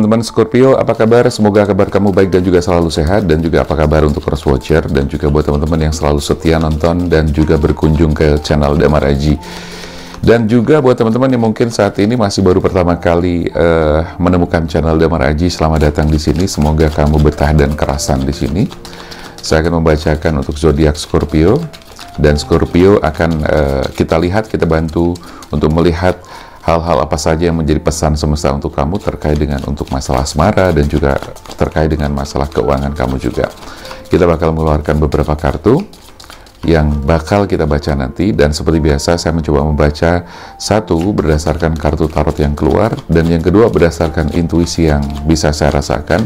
teman-teman Scorpio, apa kabar? Semoga kabar kamu baik dan juga selalu sehat. Dan juga apa kabar untuk cross watcher dan juga buat teman-teman yang selalu setia nonton dan juga berkunjung ke channel Damar Aji. Dan juga buat teman-teman yang mungkin saat ini masih baru pertama kali menemukan channel Damar Aji, selamat datang di sini. Semoga kamu betah dan kerasan di sini. Saya akan membacakan untuk zodiak Scorpio, dan Scorpio akan kita lihat, kita bantu untuk melihat hal-hal apa saja yang menjadi pesan semesta untuk kamu terkait dengan untuk masalah asmara dan juga terkait dengan masalah keuangan kamu juga. Kita bakal mengeluarkan beberapa kartu yang bakal kita baca nanti, dan seperti biasa saya mencoba membaca satu berdasarkan kartu tarot yang keluar, dan yang kedua berdasarkan intuisi yang bisa saya rasakan,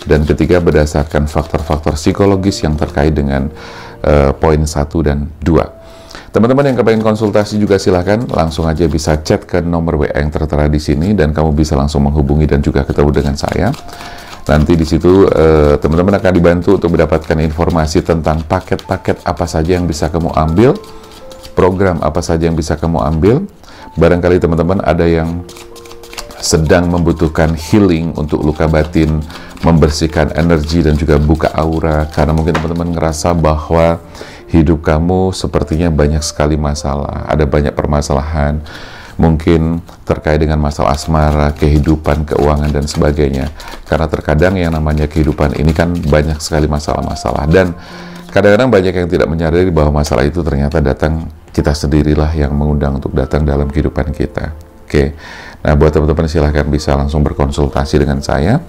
dan ketiga berdasarkan faktor-faktor psikologis yang terkait dengan poin 1 dan 2. Teman-teman yang kepengen konsultasi juga silahkan langsung aja bisa chat ke nomor WA yang tertera di sini, dan kamu bisa langsung menghubungi dan juga ketemu dengan saya. Nanti di situ teman-teman akan dibantu untuk mendapatkan informasi tentang paket-paket apa saja yang bisa kamu ambil, program apa saja yang bisa kamu ambil. Barangkali teman-teman ada yang sedang membutuhkan healing untuk luka batin, membersihkan energi dan juga buka aura, karena mungkin teman-teman ngerasa bahwa hidup kamu sepertinya banyak sekali masalah, ada banyak permasalahan, mungkin terkait dengan masalah asmara, kehidupan, keuangan, dan sebagainya. Karena terkadang yang namanya kehidupan ini kan banyak sekali masalah-masalah, dan kadang-kadang banyak yang tidak menyadari bahwa masalah itu ternyata datang, kita sendirilah yang mengundang untuk datang dalam kehidupan kita. Oke, nah buat teman-teman silahkan bisa langsung berkonsultasi dengan saya.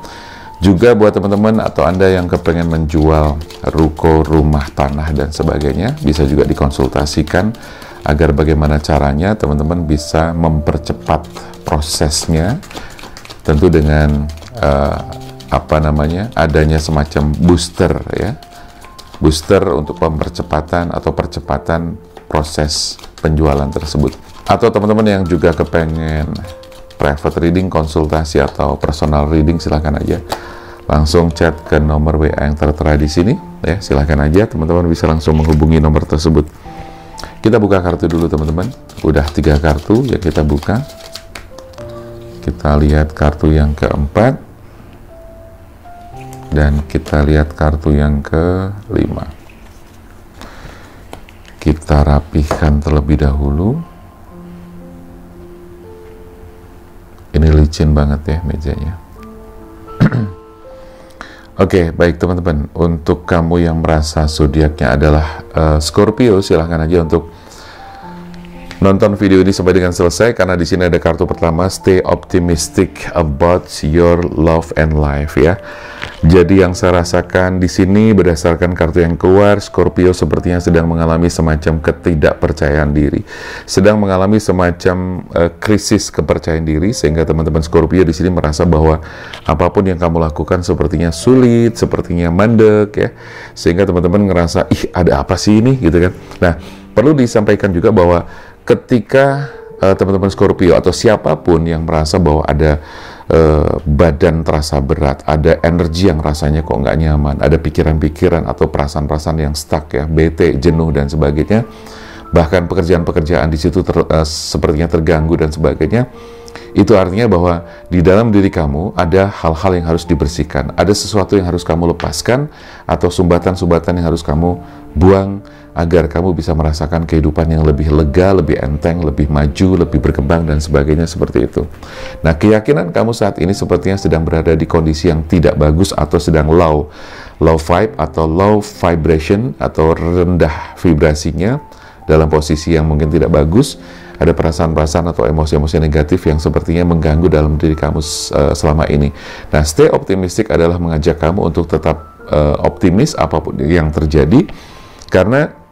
Juga buat teman-teman atau Anda yang kepengen menjual ruko, rumah, tanah, dan sebagainya, bisa juga dikonsultasikan agar bagaimana caranya teman-teman bisa mempercepat prosesnya, tentu dengan adanya semacam booster ya, booster untuk mempercepatan atau percepatan proses penjualan tersebut. Atau teman-teman yang juga kepengen private reading, konsultasi, atau personal reading, silahkan aja langsung chat ke nomor WA yang tertera di sini ya. Silahkan aja teman-teman bisa langsung menghubungi nomor tersebut. Kita buka kartu dulu teman-teman. Udah 3 kartu yang kita buka. Kita lihat kartu yang keempat, dan kita lihat kartu yang kelima. Kita rapihkan terlebih dahulu. Ini licin banget ya mejanya. Oke, baik teman-teman. Untuk kamu yang merasa zodiaknya adalah Scorpio, silahkan aja untuk nonton video ini sampai dengan selesai, karena di sini ada kartu pertama, stay optimistic about your love and life ya. Jadi yang saya rasakan di sini berdasarkan kartu yang keluar, Scorpio sepertinya sedang mengalami semacam ketidakpercayaan diri, sedang mengalami semacam krisis kepercayaan diri, sehingga teman-teman Scorpio di sini merasa bahwa apapun yang kamu lakukan sepertinya sulit, sepertinya mandek ya, sehingga teman-teman ngerasa ih ada apa sih ini gitu kan. Nah, perlu disampaikan juga bahwa ketika teman-teman Scorpio atau siapapun yang merasa bahwa ada badan terasa berat, ada energi yang rasanya kok nggak nyaman, ada pikiran-pikiran atau perasaan-perasaan yang stuck ya, bete, jenuh dan sebagainya, bahkan pekerjaan-pekerjaan di situ sepertinya terganggu dan sebagainya, itu artinya bahwa di dalam diri kamu ada hal-hal yang harus dibersihkan, ada sesuatu yang harus kamu lepaskan, atau sumbatan-sumbatan yang harus kamu buang, agar kamu bisa merasakan kehidupan yang lebih lega, lebih enteng, lebih maju, lebih berkembang, dan sebagainya seperti itu. Nah, keyakinan kamu saat ini sepertinya sedang berada di kondisi yang tidak bagus, atau sedang low vibe, atau low vibration, atau rendah vibrasinya, dalam posisi yang mungkin tidak bagus. Ada perasaan-perasaan atau emosi-emosi negatif yang sepertinya mengganggu dalam diri kamu selama ini. Nah, stay optimistic adalah mengajak kamu untuk tetap optimis apapun yang terjadi, karena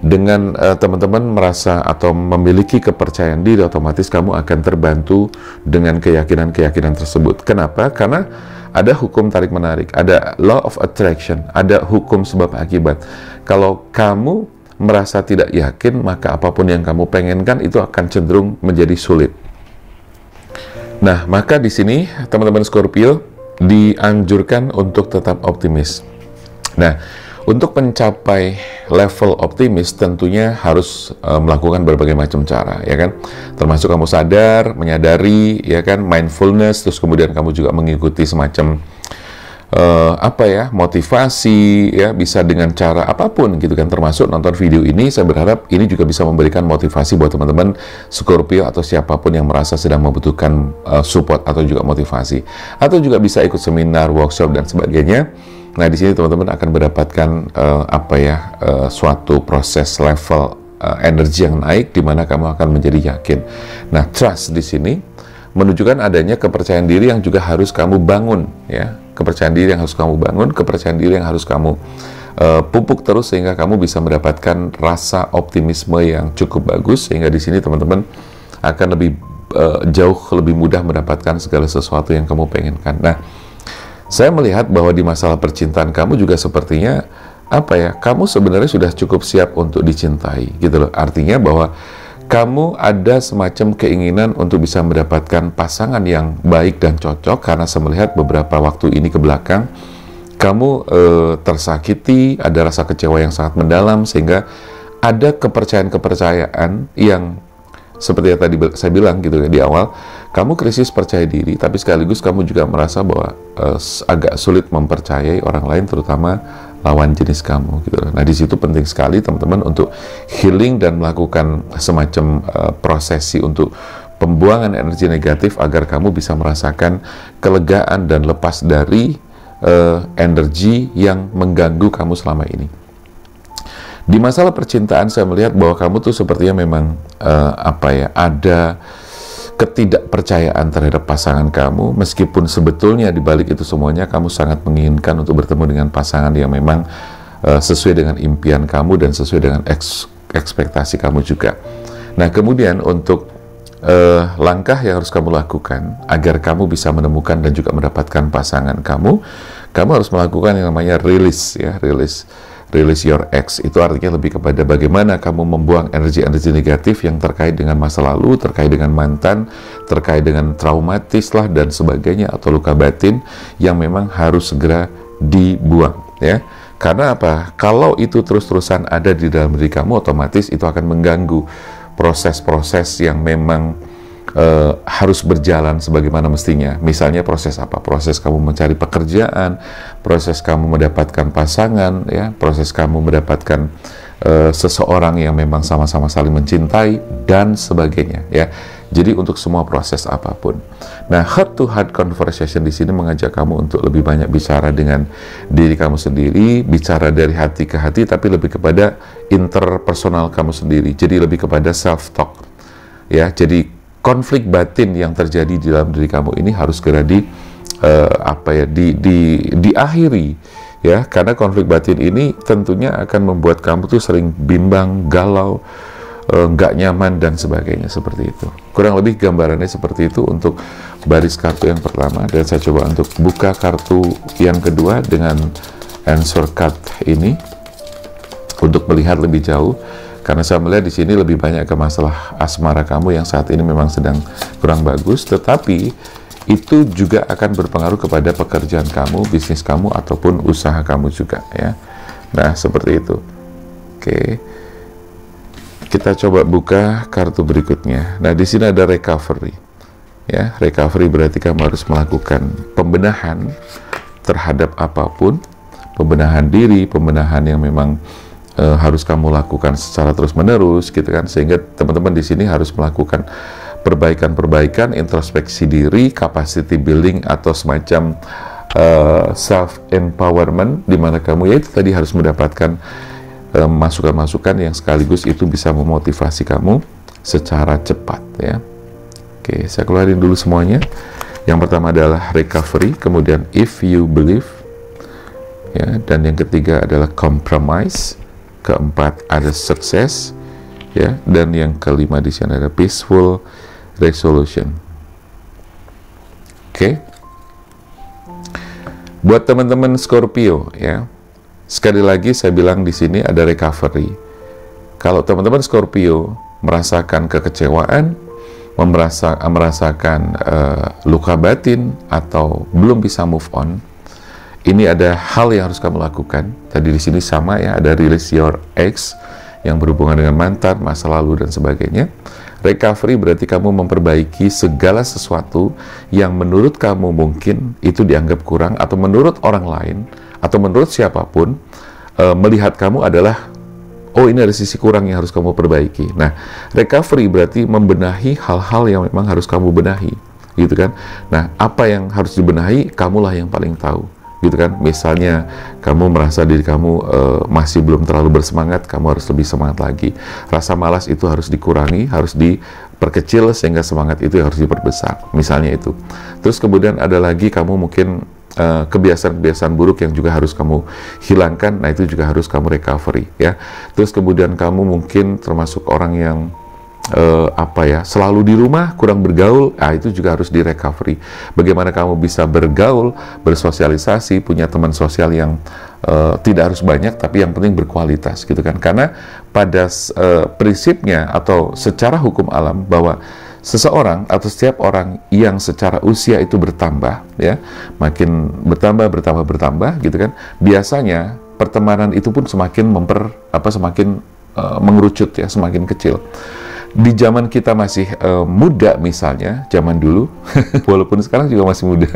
dengan teman-teman merasa atau memiliki kepercayaan diri, otomatis kamu akan terbantu dengan keyakinan-keyakinan tersebut. Kenapa? Karena ada hukum tarik-menarik, ada law of attraction, ada hukum sebab akibat. Kalau kamu merasa tidak yakin, maka apapun yang kamu pengenkan itu akan cenderung menjadi sulit. Nah, maka di sini teman-teman Scorpio dianjurkan untuk tetap optimis. Nah, Untuk mencapai level optimis tentunya harus melakukan berbagai macam cara, ya kan? Termasuk kamu sadar, menyadari, ya kan, mindfulness, terus kemudian kamu juga mengikuti semacam motivasi, ya, bisa dengan cara apapun gitu kan, termasuk nonton video ini. Saya berharap ini juga bisa memberikan motivasi buat teman-teman Scorpio atau siapapun yang merasa sedang membutuhkan support atau juga motivasi, atau juga bisa ikut seminar, workshop dan sebagainya. Nah, di sini teman-teman akan mendapatkan suatu proses level energi yang naik, di mana kamu akan menjadi yakin. Nah, trust di sini menunjukkan adanya kepercayaan diri yang juga harus kamu bangun, ya. Kepercayaan diri yang harus kamu bangun, kepercayaan diri yang harus kamu pupuk terus, sehingga kamu bisa mendapatkan rasa optimisme yang cukup bagus, sehingga di sini teman-teman akan lebih jauh lebih mudah mendapatkan segala sesuatu yang kamu penginkan. Nah, saya melihat bahwa di masalah percintaan kamu juga sepertinya kamu sebenarnya sudah cukup siap untuk dicintai, gitu loh. Artinya bahwa kamu ada semacam keinginan untuk bisa mendapatkan pasangan yang baik dan cocok, karena saya melihat beberapa waktu ini ke belakang kamu tersakiti, ada rasa kecewa yang sangat mendalam, sehingga ada kepercayaan yang seperti yang tadi saya bilang gitu ya di awal, kamu krisis percaya diri, tapi sekaligus kamu juga merasa bahwa agak sulit mempercayai orang lain, terutama lawan jenis kamu gitu. Nah, di situ penting sekali teman-teman untuk healing dan melakukan semacam prosesi untuk pembuangan energi negatif, agar kamu bisa merasakan kelegaan dan lepas dari energi yang mengganggu kamu selama ini. Di masalah percintaan saya melihat bahwa kamu tuh sepertinya memang ada ketidakpercayaan terhadap pasangan kamu, meskipun sebetulnya di balik itu semuanya kamu sangat menginginkan untuk bertemu dengan pasangan yang memang sesuai dengan impian kamu dan sesuai dengan ekspektasi kamu juga. Nah, kemudian untuk langkah yang harus kamu lakukan agar kamu bisa menemukan dan juga mendapatkan pasangan kamu harus melakukan yang namanya release your ex. Itu artinya lebih kepada bagaimana kamu membuang energi-energi negatif yang terkait dengan masa lalu, terkait dengan mantan, terkait dengan traumatis lah dan sebagainya, atau luka batin yang memang harus segera dibuang, ya. Karena apa? Kalau itu terus-terusan ada di dalam diri kamu, otomatis itu akan mengganggu proses-proses yang memang harus berjalan sebagaimana mestinya. Misalnya proses apa? Proses kamu mencari pekerjaan, proses kamu mendapatkan pasangan, ya, proses kamu mendapatkan seseorang yang memang sama-sama saling mencintai dan sebagainya, ya. Jadi untuk semua proses apapun. Nah, heart to heart conversation di sini mengajak kamu untuk lebih banyak bicara dengan diri kamu sendiri, bicara dari hati ke hati, tapi lebih kepada interpersonal kamu sendiri. Jadi lebih kepada self talk, ya. Jadi konflik batin yang terjadi di dalam diri kamu ini harus segera diakhiri, ya, karena konflik batin ini tentunya akan membuat kamu tuh sering bimbang, galau, nggak nyaman dan sebagainya, seperti itu. Kurang lebih gambarannya seperti itu untuk baris kartu yang pertama, dan saya coba untuk buka kartu yang kedua dengan answer card ini untuk melihat lebih jauh. Karena saya melihat di sini lebih banyak ke masalah asmara kamu yang saat ini memang sedang kurang bagus, tetapi itu juga akan berpengaruh kepada pekerjaan kamu, bisnis kamu, ataupun usaha kamu juga, ya. Nah, seperti itu. Oke. Kita coba buka kartu berikutnya. Nah, di sini ada recovery. Ya, recovery berarti kamu harus melakukan pembenahan terhadap apapun, pembenahan diri, pembenahan yang memang harus kamu lakukan secara terus-menerus, gitu kan, sehingga teman-teman di sini harus melakukan perbaikan-perbaikan, introspeksi diri, capacity building, atau semacam self-empowerment, di mana kamu ya itu tadi harus mendapatkan masukan-masukan yang sekaligus itu bisa memotivasi kamu secara cepat, ya. Oke, saya keluarin dulu semuanya. Yang pertama adalah recovery, kemudian if you believe, ya, dan yang ketiga adalah compromise, keempat ada sukses, ya, dan yang kelima di sini ada peaceful resolution. Oke. Buat teman-teman Scorpio, ya, sekali lagi saya bilang di sini ada recovery. Kalau teman-teman Scorpio merasakan kekecewaan, merasakan luka batin, atau belum bisa move on, ini ada hal yang harus kamu lakukan. Tadi di sini sama ya, ada release your ex yang berhubungan dengan mantan, masa lalu dan sebagainya. Recovery berarti kamu memperbaiki segala sesuatu yang menurut kamu mungkin itu dianggap kurang, atau menurut orang lain, atau menurut siapapun melihat kamu adalah, oh ini ada sisi kurang yang harus kamu perbaiki. Nah, recovery berarti membenahi hal-hal yang memang harus kamu benahi, gitu kan. Nah, apa yang harus dibenahi, kamulah yang paling tahu, gitu kan. Misalnya kamu merasa diri kamu masih belum terlalu bersemangat, kamu harus lebih semangat lagi. Rasa malas itu harus dikurangi, harus diperkecil sehingga semangat itu harus diperbesar, misalnya itu. Terus kemudian ada lagi, kamu mungkin kebiasaan-kebiasaan buruk yang juga harus kamu hilangkan. Nah, itu juga harus kamu recovery ya. Terus kemudian kamu mungkin termasuk orang yang selalu di rumah, kurang bergaul. Nah, itu juga harus di recovery. Bagaimana kamu bisa bergaul, bersosialisasi, punya teman sosial yang tidak harus banyak, tapi yang penting berkualitas, gitu kan. Karena pada prinsipnya atau secara hukum alam, bahwa seseorang atau setiap orang yang secara usia itu bertambah ya, makin bertambah gitu kan, biasanya pertemanan itu pun semakin mengerucut ya, semakin kecil. Di zaman kita masih muda misalnya, zaman dulu walaupun sekarang juga masih muda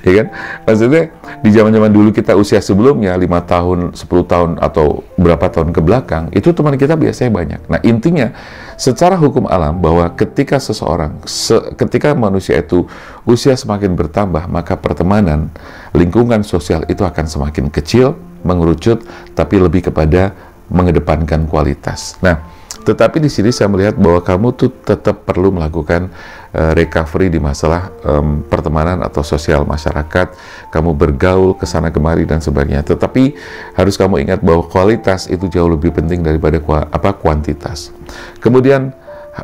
ya kan, maksudnya di zaman-zaman dulu kita usia sebelumnya 5 tahun, 10 tahun atau berapa tahun ke belakang, itu teman kita biasanya banyak. Nah, intinya secara hukum alam bahwa ketika ketika manusia itu usia semakin bertambah, maka pertemanan, lingkungan sosial itu akan semakin kecil, mengerucut, tapi lebih kepada mengedepankan kualitas. Nah, tetapi di sini saya melihat bahwa kamu tuh tetap perlu melakukan recovery di masalah pertemanan atau sosial masyarakat. Kamu bergaul ke sana kemari dan sebagainya. Tetapi harus kamu ingat bahwa kualitas itu jauh lebih penting daripada kuantitas. Kemudian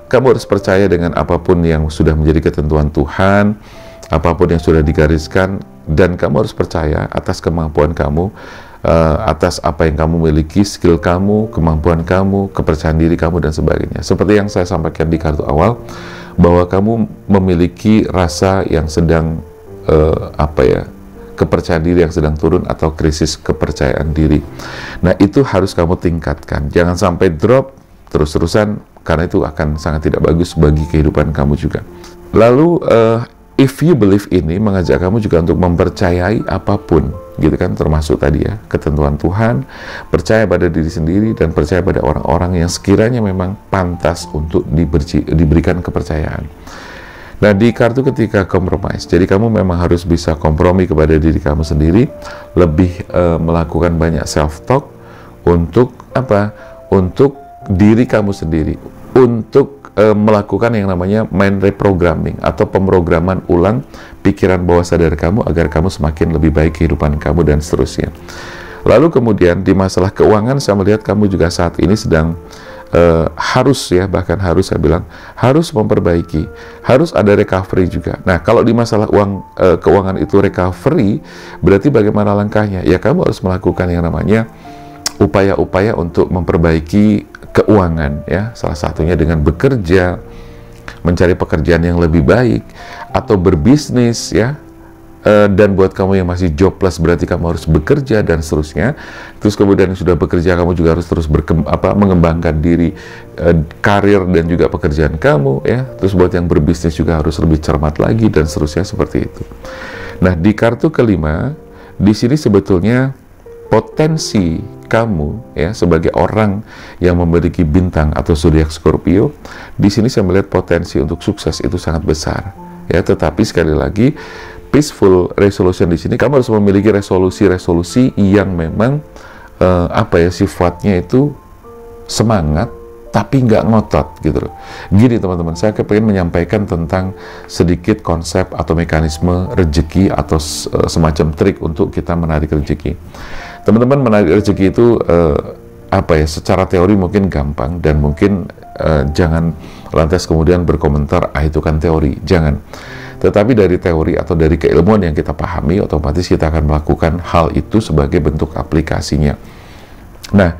kamu harus percaya dengan apapun yang sudah menjadi ketentuan Tuhan, apapun yang sudah digariskan, dan kamu harus percaya atas kemampuan kamu, atas apa yang kamu miliki, skill kamu, kemampuan kamu, kepercayaan diri kamu, dan sebagainya. Seperti yang saya sampaikan di kartu awal, bahwa kamu memiliki rasa yang sedang kepercayaan diri yang sedang turun, atau krisis kepercayaan diri. Nah, itu harus kamu tingkatkan. Jangan sampai drop terus-terusan, karena itu akan sangat tidak bagus bagi kehidupan kamu juga. Lalu if you believe ini mengajak kamu juga untuk mempercayai apapun, gitu kan, termasuk tadi ya, ketentuan Tuhan, percaya pada diri sendiri, dan percaya pada orang-orang yang sekiranya memang pantas untuk diberikan kepercayaan. Nah, di kartu ketika compromise, jadi kamu memang harus bisa kompromi kepada diri kamu sendiri, lebih melakukan banyak self-talk untuk apa? Untuk diri kamu sendiri, untuk melakukan yang namanya mind reprogramming atau pemrograman ulang pikiran bawah sadar kamu agar kamu semakin lebih baik kehidupan kamu dan seterusnya. Lalu kemudian di masalah keuangan, saya melihat kamu juga saat ini sedang bahkan harus saya bilang harus memperbaiki, harus ada recovery juga. Nah, kalau di masalah keuangan itu recovery, berarti bagaimana langkahnya? Ya, kamu harus melakukan yang namanya upaya-upaya untuk memperbaiki keuangan ya, salah satunya dengan bekerja, mencari pekerjaan yang lebih baik, atau berbisnis ya. Dan buat kamu yang masih jobless, berarti kamu harus bekerja dan seterusnya. Terus kemudian yang sudah bekerja, kamu juga harus terus mengembangkan diri, karir dan juga pekerjaan kamu ya. Terus buat yang berbisnis juga harus lebih cermat lagi dan seterusnya, seperti itu. Nah, di kartu kelima, di sini sebetulnya potensi kamu ya sebagai orang yang memiliki bintang atau zodiak Scorpio, di sini saya melihat potensi untuk sukses itu sangat besar ya. Tetapi sekali lagi, peaceful resolution di sini kamu harus memiliki resolusi-resolusi yang memang sifatnya itu semangat tapi nggak ngotot gitu loh. Gini teman-teman, saya ingin menyampaikan tentang sedikit konsep atau mekanisme rezeki atau semacam trik untuk kita menarik rezeki. Teman-teman, menarik rezeki itu secara teori mungkin gampang, dan mungkin jangan lantas kemudian berkomentar, itu kan teori, jangan. Tetapi dari teori atau dari keilmuan yang kita pahami, otomatis kita akan melakukan hal itu sebagai bentuk aplikasinya. Nah,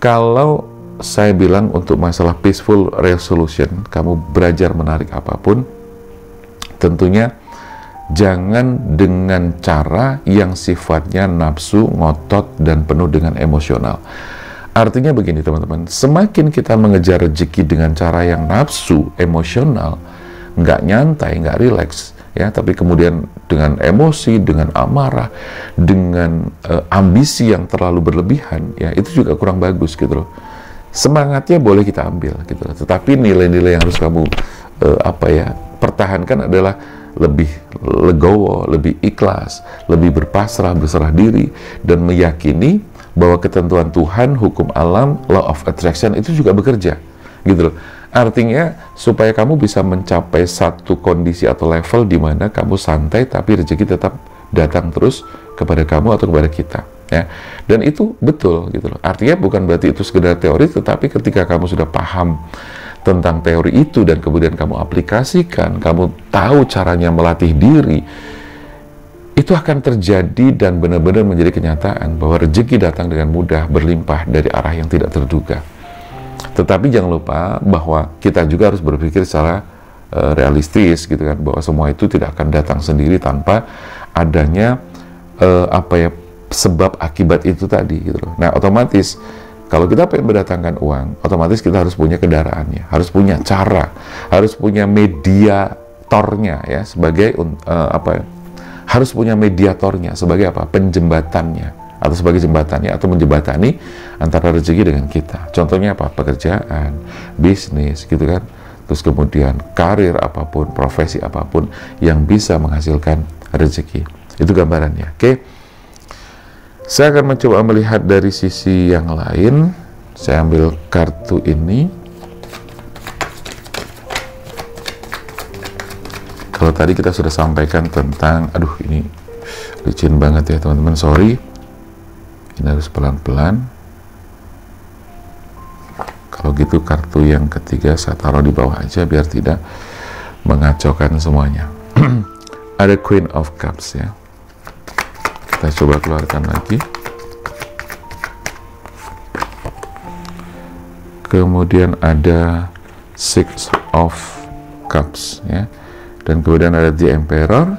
kalau saya bilang untuk masalah peaceful resolution, kamu belajar menarik apapun, tentunya jangan dengan cara yang sifatnya nafsu, ngotot, dan penuh dengan emosional. Artinya begini teman-teman, semakin kita mengejar rezeki dengan cara yang nafsu, emosional, nggak nyantai, nggak rileks, ya, tapi kemudian dengan emosi, dengan amarah, dengan ambisi yang terlalu berlebihan, ya, itu juga kurang bagus gitu loh. Semangatnya boleh kita ambil gitu loh, tetapi nilai-nilai yang harus kamu pertahankan adalah lebih legowo, lebih ikhlas, lebih berpasrah, berserah diri, dan meyakini bahwa ketentuan Tuhan, hukum alam, law of attraction itu juga bekerja, gitu loh. Artinya supaya kamu bisa mencapai satu kondisi atau level di mana kamu santai tapi rezeki tetap datang terus kepada kamu atau kepada kita, ya. Dan itu betul, gitu loh. Artinya bukan berarti itu sekedar teori, tetapi ketika kamu sudah paham tentang teori itu dan kemudian kamu aplikasikan, kamu tahu caranya melatih diri, itu akan terjadi dan benar-benar menjadi kenyataan bahwa rezeki datang dengan mudah, berlimpah dari arah yang tidak terduga. Tetapi jangan lupa bahwa kita juga harus berpikir secara realistis, gitu kan, bahwa semua itu tidak akan datang sendiri tanpa adanya sebab akibat itu tadi, gitu loh. Nah, otomatis kalau kita pengen mendatangkan uang, otomatis kita harus punya kendaraannya, harus punya cara, harus punya mediatornya, ya, sebagai harus punya mediatornya sebagai apa? Penjembatannya, atau sebagai jembatannya, atau menjembatani antara rezeki dengan kita. Contohnya apa? Pekerjaan, bisnis, gitu kan. Terus kemudian karir apapun, profesi apapun yang bisa menghasilkan rezeki. Itu gambarannya, oke? Saya akan mencoba melihat dari sisi yang lain. Saya ambil kartu ini. Kalau tadi kita sudah sampaikan tentang, aduh ini licin banget ya teman-teman, sorry. Ini harus pelan-pelan. Kalau gitu kartu yang ketiga saya taruh di bawah aja biar tidak mengacaukan semuanya. Ada Queen of Cups, ya. Kita coba keluarkan lagi. Kemudian ada Six of Cups, ya. Dan kemudian ada The Emperor.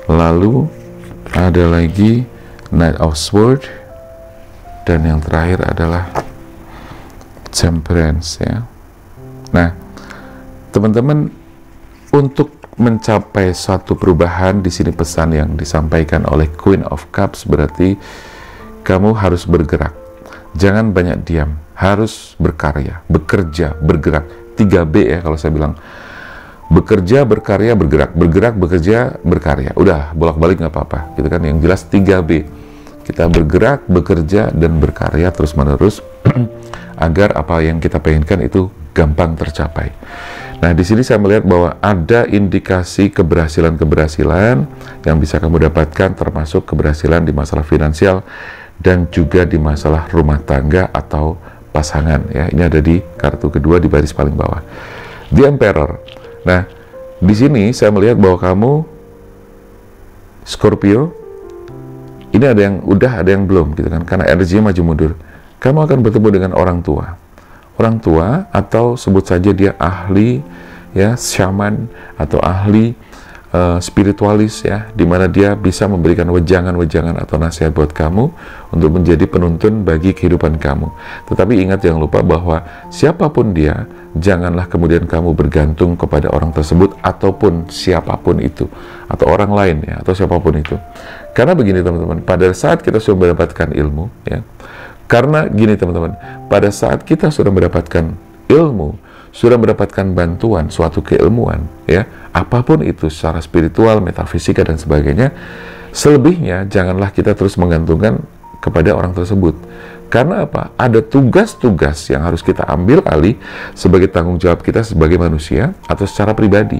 Lalu ada lagi Knight of Swords. Dan yang terakhir adalah Temperance, ya. Nah, teman-teman, untuk mencapai suatu perubahan, di sini pesan yang disampaikan oleh Queen of Cups berarti kamu harus bergerak. Jangan banyak diam, harus berkarya, bekerja, bergerak. 3B, ya, kalau saya bilang. Bekerja, berkarya, bergerak. Bergerak, bekerja, berkarya. Udah, bolak-balik nggak apa-apa, gitu kan. Yang jelas 3B. Kita bergerak, bekerja, dan berkarya terus-menerus agar apa yang kita penginkan itu gampang tercapai. Nah, di sini saya melihat bahwa ada indikasi keberhasilan-keberhasilan yang bisa kamu dapatkan, termasuk keberhasilan di masalah finansial dan juga di masalah rumah tangga atau pasangan, ya. Ini ada di kartu kedua di baris paling bawah. The Emperor. Nah, di sini saya melihat bahwa kamu Scorpio, ini ada yang udah, ada yang belum, gitu kan, karena energinya maju mundur. Kamu akan bertemu dengan orang tua. Orang tua, atau sebut saja dia ahli, ya, syaman, atau ahli spiritualis, ya, di mana dia bisa memberikan wejangan-wejangan atau nasihat buat kamu untuk menjadi penuntun bagi kehidupan kamu. Tetapi ingat, jangan lupa bahwa siapapun dia, janganlah kemudian kamu bergantung kepada orang tersebut ataupun siapapun itu, atau orang lain, ya, atau siapapun itu. Karena begini teman-teman, pada saat kita sudah mendapatkan ilmu, ya, karena gini teman-teman, pada saat kita sudah mendapatkan ilmu, sudah mendapatkan bantuan, suatu keilmuan, ya, apapun itu secara spiritual, metafisika, dan sebagainya, selebihnya janganlah kita terus menggantungkan kepada orang tersebut. Karena apa? Ada tugas-tugas yang harus kita ambil alih sebagai tanggung jawab kita sebagai manusia atau secara pribadi,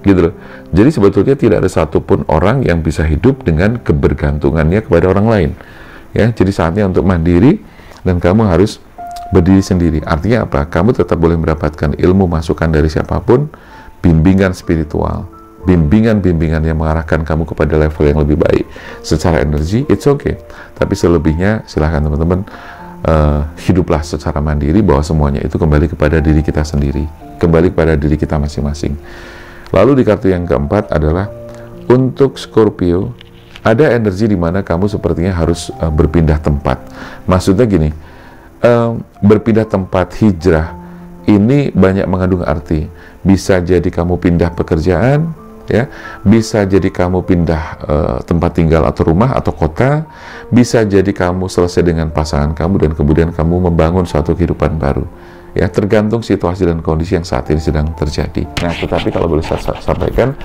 gitu loh. Jadi sebetulnya tidak ada satupun orang yang bisa hidup dengan kebergantungannya kepada orang lain, ya. Jadi saatnya untuk mandiri dan kamu harus berdiri sendiri. Artinya apa? Kamu tetap boleh mendapatkan ilmu masukan dari siapapun, bimbingan spiritual, bimbingan-bimbingan yang mengarahkan kamu kepada level yang lebih baik secara energi, it's okay. Tapi selebihnya silahkan teman-teman hiduplah secara mandiri, bahwa semuanya itu kembali kepada diri kita sendiri, kembali kepada diri kita masing-masing. Lalu di kartu yang keempat adalah untuk Scorpio, ada energi di mana kamu sepertinya harus berpindah tempat. Maksudnya gini, berpindah tempat, hijrah, ini banyak mengandung arti. Bisa jadi kamu pindah pekerjaan, ya, bisa jadi kamu pindah tempat tinggal atau rumah atau kota, bisa jadi kamu selesai dengan pasangan kamu dan kemudian kamu membangun suatu kehidupan baru. Ya, tergantung situasi dan kondisi yang saat ini sedang terjadi. Nah, tetapi kalau boleh saya sampaikan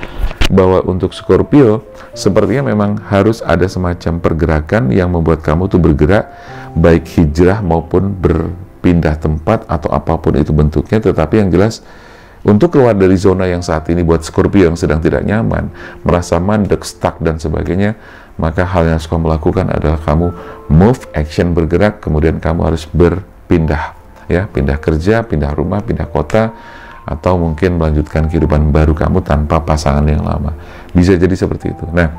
bahwa untuk Scorpio, sepertinya memang harus ada semacam pergerakan yang membuat kamu tuh bergerak, baik hijrah maupun berpindah tempat atau apapun itu bentuknya. Tetapi yang jelas, untuk keluar dari zona yang saat ini buat Scorpio yang sedang tidak nyaman, merasa mandek, stuck dan sebagainya, maka hal yang harus kamu lakukan adalah kamu move, action, bergerak, kemudian kamu harus berpindah. Ya, pindah kerja, pindah rumah, pindah kota, atau mungkin melanjutkan kehidupan baru kamu tanpa pasangan yang lama. Bisa jadi seperti itu. Nah,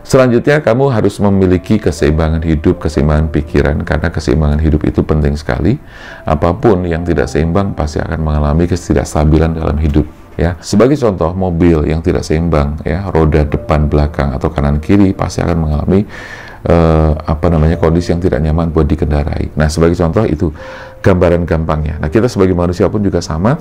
selanjutnya kamu harus memiliki keseimbangan hidup, keseimbangan pikiran, karena keseimbangan hidup itu penting sekali. Apapun yang tidak seimbang pasti akan mengalami ketidakstabilan dalam hidup. Ya, sebagai contoh, mobil yang tidak seimbang, ya, roda depan, belakang, atau kanan kiri pasti akan mengalami kondisi yang tidak nyaman buat dikendarai. Nah, sebagai contoh itu gambaran gampangnya. Nah, kita sebagai manusia pun juga sama.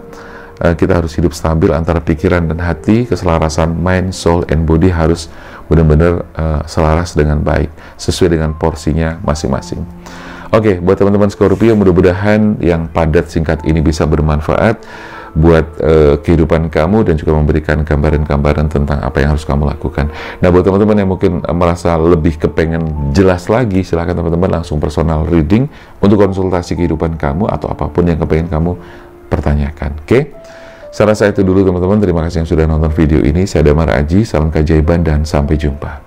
Kita harus hidup stabil antara pikiran dan hati, keselarasan mind, soul, and body harus benar-benar selaras dengan baik, sesuai dengan porsinya masing-masing. Oke, buat teman-teman Scorpio, mudah-mudahan yang padat singkat ini bisa bermanfaat buat kehidupan kamu dan juga memberikan gambaran-gambaran tentang apa yang harus kamu lakukan. Nah, buat teman-teman yang mungkin merasa lebih kepengen jelas lagi, silahkan teman-teman langsung personal reading untuk konsultasi kehidupan kamu atau apapun yang kepengen kamu pertanyakan. Oke? Saya rasa itu dulu teman-teman. Terima kasih yang sudah nonton video ini. Saya Damar Aji, salam keajaiban dan sampai jumpa.